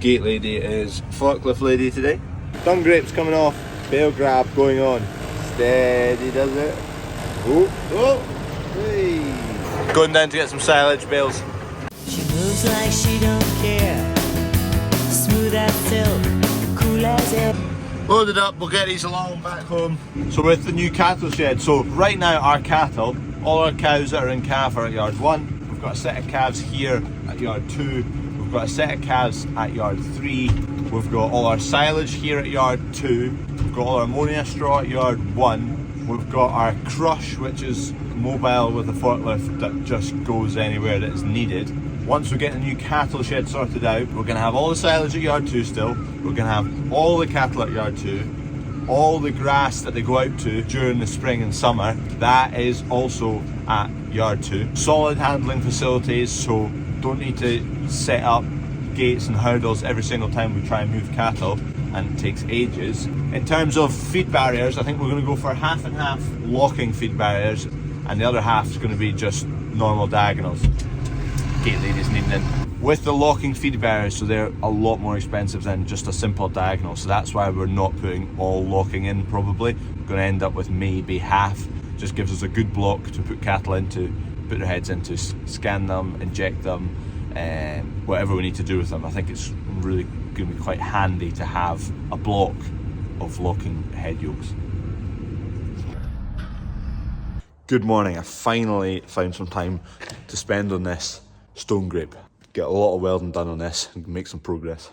Gate lady is forklift lady today. Done grapes coming off, bale grab going on. Steady does it. Oh, oh, hey. Going down to get some silage bales. She moves like she don't care. Smooth as silk, cool as air. Loaded up, we'll get these along back home. So with the new cattle shed, so right now our cattle, all our cows that are in calf are at yard 1. We've got a set of calves here at yard 2. We've got a set of calves at yard 3. We've got all our silage here at yard 2. We've got all our ammonia straw at yard 1. We've got our crush, which is mobile with a forklift that just goes anywhere that is needed. Once we get the new cattle shed sorted out, we're going to have all the silage at yard 2 still. We're going to have all the cattle at yard 2. All the grass that they go out to during the spring and summer, that is also at yard 2. Solid handling facilities, so don't need to set up gates and hurdles every single time we try and move cattle, and it takes ages. In terms of feed barriers, I think we're going to go for half and half locking feed barriers, and the other half is going to be just normal diagonals. Gate ladies needing in. With the locking feed barriers, so they're a lot more expensive than just a simple diagonal, so that's why we're not putting all locking in probably. We're going to end up with maybe half. Just gives us a good block to put cattle into, put their heads into, scan them, inject them, whatever we need to do with them. I think it's really going to be quite handy to have a block of locking head yokes. Good morning, I finally found some time to spend on this stone grape. Get a lot of welding done on this and make some progress.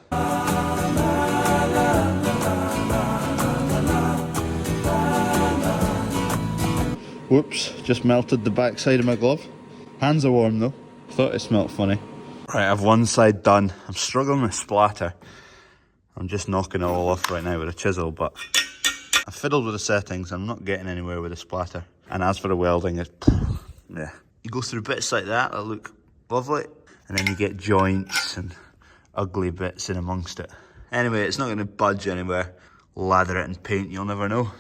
Whoops, just melted the back side of my glove. Hands are warm though. Thought it smelled funny. Right, I've one side done. I'm struggling with splatter. I'm just knocking it all off right now with a chisel, but I fiddled with the settings. I'm not getting anywhere with the splatter. And as for the welding, it's, yeah. You go through bits like that look lovely, and then you get joints and ugly bits in amongst it. Anyway, it's not going to budge anywhere. Lather it in paint, you'll never know.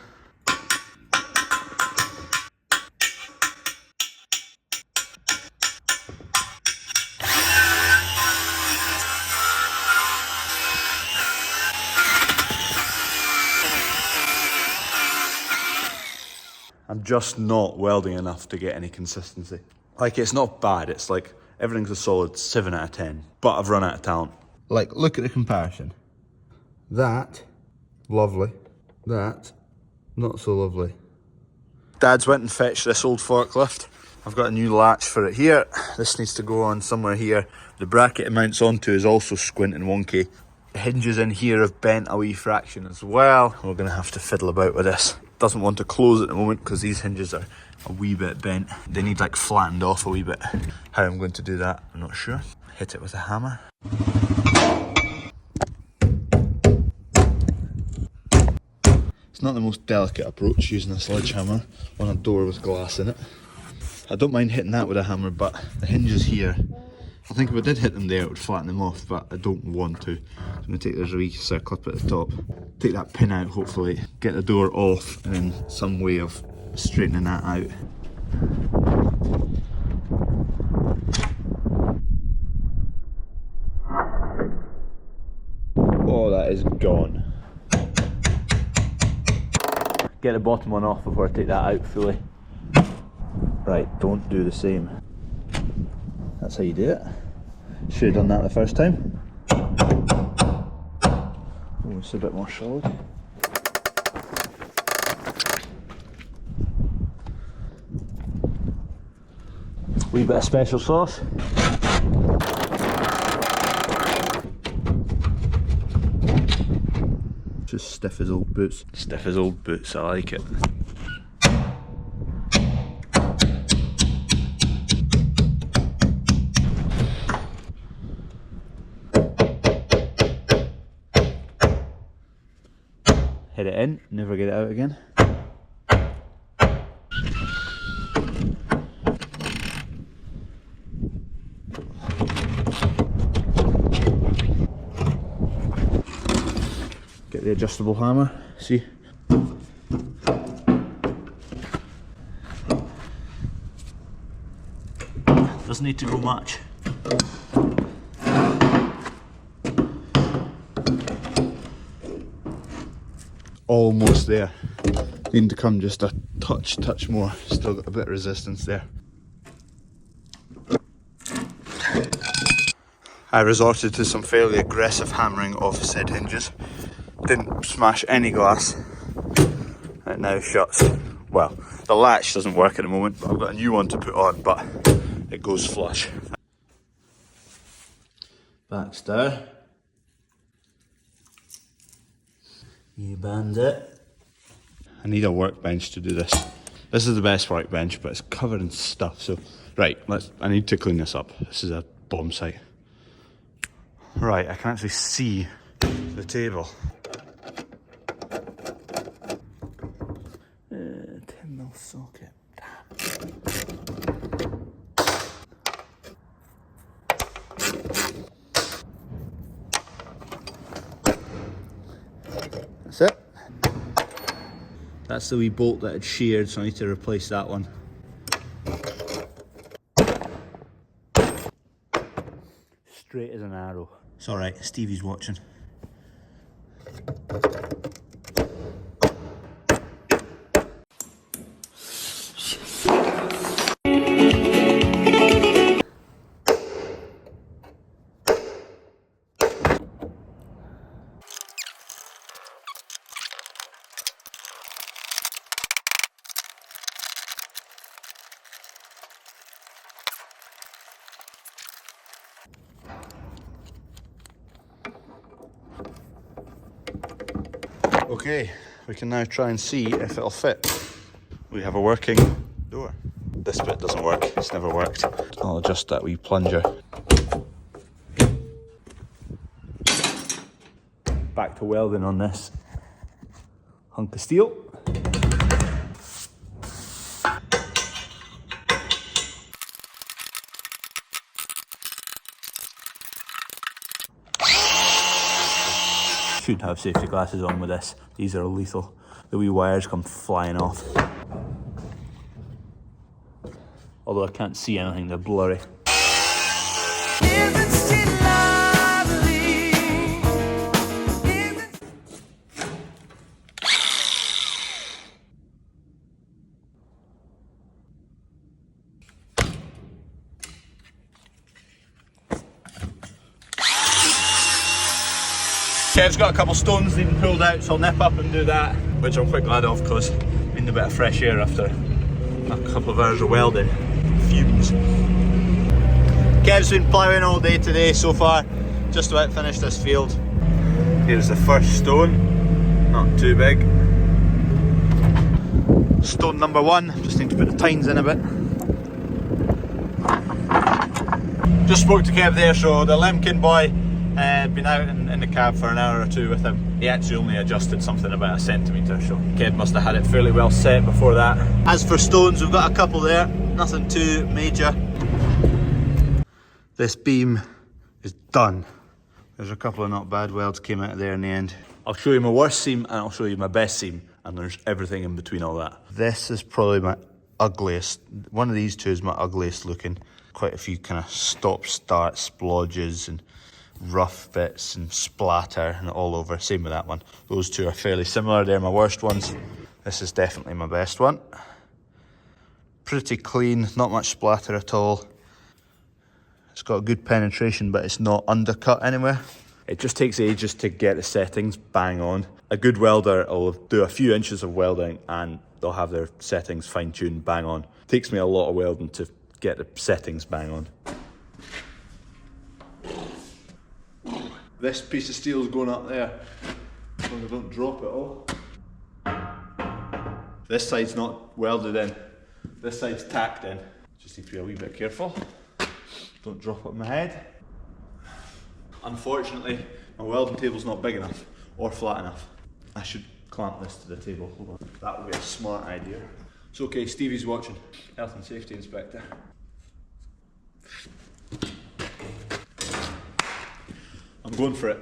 I'm just not welding enough to get any consistency. Like, it's not bad, it's like everything's a solid 7 out of 10, but I've run out of talent. Like, look at the comparison. That, lovely. That, not so lovely. Dad's went and fetched this old forklift. I've got a new latch for it here. This needs to go on somewhere here. The bracket it mounts onto is also squint and wonky. The hinges in here have bent a wee fraction as well. We're gonna have to fiddle about with this. Doesn't want to close at the moment because these hinges are a wee bit bent. They need like flattened off a wee bit. How I'm going to do that, I'm not sure. Hit it with a hammer. It's not the most delicate approach using a sledgehammer on a door with glass in it. I don't mind hitting that with a hammer, but the hinges here, I think if I did hit them there it would flatten them off, but I don't want to. I'm going to take this wee clip at the top, take that pin out hopefully, get the door off, and then some way of straightening that out. Oh, that is gone. Get the bottom one off before I take that out fully. Right, don't do the same. That's how you do it. Should have done that the first time. Oh, it's a bit more solid. Wee bit of special sauce. Just stiff as old boots. Stiff as old boots, I like it. Hit it in, never get it out again. Get the adjustable hammer, see? Doesn't need to go much. almost there. Need to come just a touch more. Still got a bit of resistance there. I resorted to some fairly aggressive hammering of said hinges. Didn't smash any glass. It now shuts. Well, the latch doesn't work at the moment, but I've got a new one to put on, but it goes flush. Back's there. You bandit. I need a workbench to do this. This is the best workbench, but it's covered in stuff, so... Right, I need to clean this up. This is a bomb site. Right, I can actually see the table. 10mm socket. That's it. That's the wee bolt that had sheared, so I need to replace that one. Straight as an arrow. It's alright, Stevie's watching. Okay, we can now try and see if it'll fit. We have a working door. This bit doesn't work, it's never worked. I'll adjust that wee plunger. Back to welding on this hunk of steel. Should have safety glasses on with this. These are lethal. The wee wires come flying off. Although I can't see anything, they're blurry. Kev's got a couple stones needing pulled out, so I'll nip up and do that, which I'm quite glad of because I need a bit of fresh air after a couple of hours of welding. Fumes. Kev's been ploughing all day today so far, just about finished this field. Here's the first stone, not too big. Stone number one, just need to put the tines in a bit. Just spoke to Kev there, so the Lemkin boy been out in the cab for an hour or two with him. He actually only adjusted something about 1 centimetre, so Kev must have had it fairly well set before that. As for stones, we've got a couple there, nothing too major. This beam is done. There's a couple of not bad welds came out of there in the end. I'll show you my worst seam and I'll show you my best seam, and there's everything in between all that. This is probably my ugliest. One of these two is my ugliest looking. Quite a few kind of stop-start splodges and rough bits and splatter and all over. Same with that one. Those two are fairly similar. They're my worst ones. This is definitely my best one. Pretty clean, not much splatter at all. It's got good penetration, but it's not undercut anywhere. It just takes ages to get the settings bang on. A good welder will do a few inches of welding and they'll have their settings fine-tuned bang on. It takes me a lot of welding to get the settings bang on. This piece of steel is going up there, as long as I don't drop it all. This side's not welded in, this side's tacked in. Just need to be a wee bit careful, don't drop it on my head. Unfortunately, my welding table's not big enough or flat enough. I should clamp this to the table, hold on. That would be a smart idea. It's okay, Stevie's watching, Health and Safety Inspector. I'm going for it.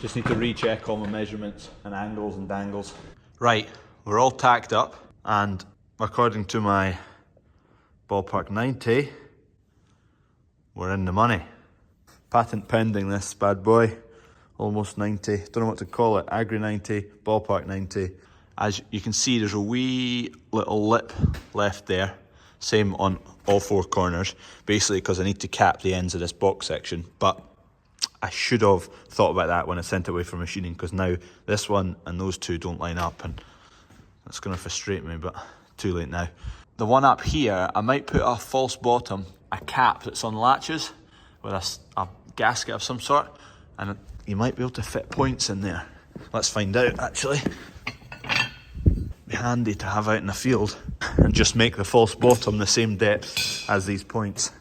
Just need to recheck all my measurements and angles and dangles. Right, we're all tacked up and according to my ballpark 90, we're in the money. Patent pending this bad boy, almost 90. Don't know what to call it, agri 90, ballpark 90. As you can see, there's a wee little lip left there. Same on all four corners, basically because I need to cap the ends of this box section, but I should have thought about that when I sent it away for machining, because now this one and those two don't line up, and that's going to frustrate me, but too late now. The one up here, I might put a false bottom, a cap that's on latches with a gasket of some sort, and you might be able to fit points in there. Let's find out, actually. Be handy to have out in the field, and just make the false bottom the same depth as these points.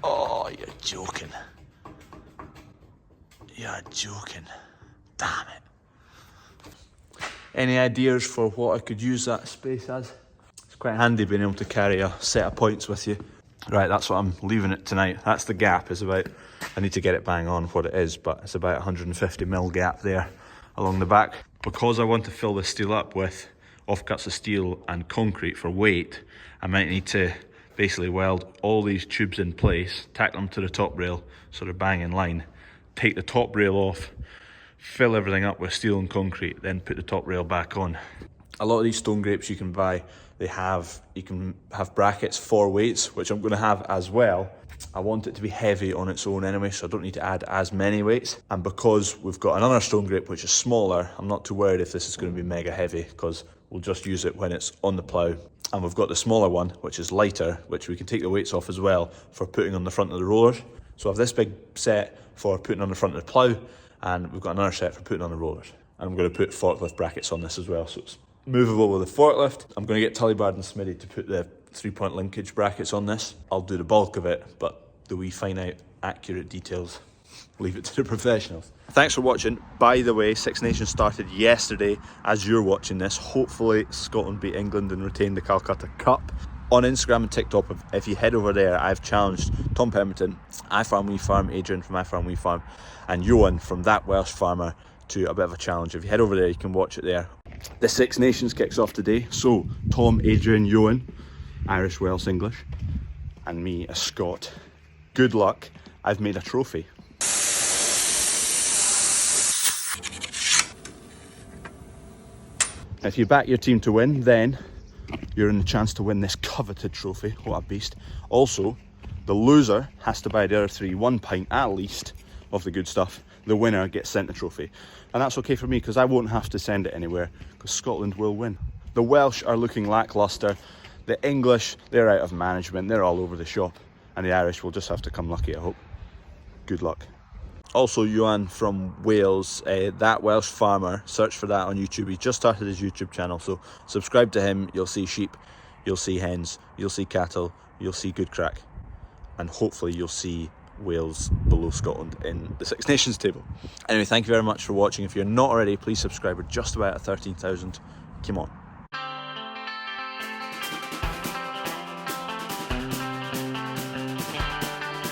Oh, you're joking. You're joking. Damn it. Any ideas for what I could use that space as? It's quite handy being able to carry a set of points with you. Right, that's what I'm leaving it tonight. That's the gap. It's about, I need to get it bang on what it is, but it's about 150mm gap there along the back. Because I want to fill this steel up with offcuts of steel and concrete for weight, I might need to basically weld all these tubes in place, tack them to the top rail so they're bang in line, take the top rail off, fill everything up with steel and concrete, then put the top rail back on. A lot of these stone grapes you can buy, you can have brackets for weights, which I'm going to have as well. I want it to be heavy on its own anyway, so I don't need to add as many weights. And because we've got another stone grape which is smaller, I'm not too worried if this is going to be mega heavy, because we'll just use it when it's on the plough. And we've got the smaller one, which is lighter, which we can take the weights off as well for putting on the front of the rollers. So I have this big set for putting on the front of the plough, and we've got another set for putting on the rollers. And I'm going to put forklift brackets on this as well, so it's movable with the forklift. I'm going to get Tullibard and Smitty to put the 3-point linkage brackets on this. I'll do the bulk of it, but the wee finite accurate details, leave it to the professionals. Thanks for watching. By the way, Six Nations started yesterday as you're watching this. Hopefully Scotland beat England and retained the Calcutta Cup. On Instagram and TikTok, if you head over there, I've challenged Tom Pemberton, I Farm We Farm, Adrian from I Farm We Farm, and Johan from That Welsh Farmer to a bit of a challenge. If you head over there, you can watch it there. The Six Nations kicks off today. So Tom, Adrian, Johan, Irish, Welsh, English, and me, a Scot. Good luck. I've made a trophy. If you back your team to win, then you're in the chance to win this coveted trophy. What a beast. Also, the loser has to buy the other three 1 pint at least of the good stuff. The winner gets sent the trophy. And that's okay for me, because I won't have to send it anywhere, because Scotland will win. The Welsh are looking lacklustre. The English, they're out of management. They're all over the shop. And the Irish will just have to come lucky, I hope. Good luck. Also, Johan from Wales, That Welsh Farmer, search for that on YouTube. He just started his YouTube channel, so subscribe to him. You'll see sheep, you'll see hens, you'll see cattle, you'll see good crack, and hopefully you'll see Wales below Scotland in the Six Nations table. Anyway, thank you very much for watching. If you're not already, please subscribe. We're just about at 13,000. Come on.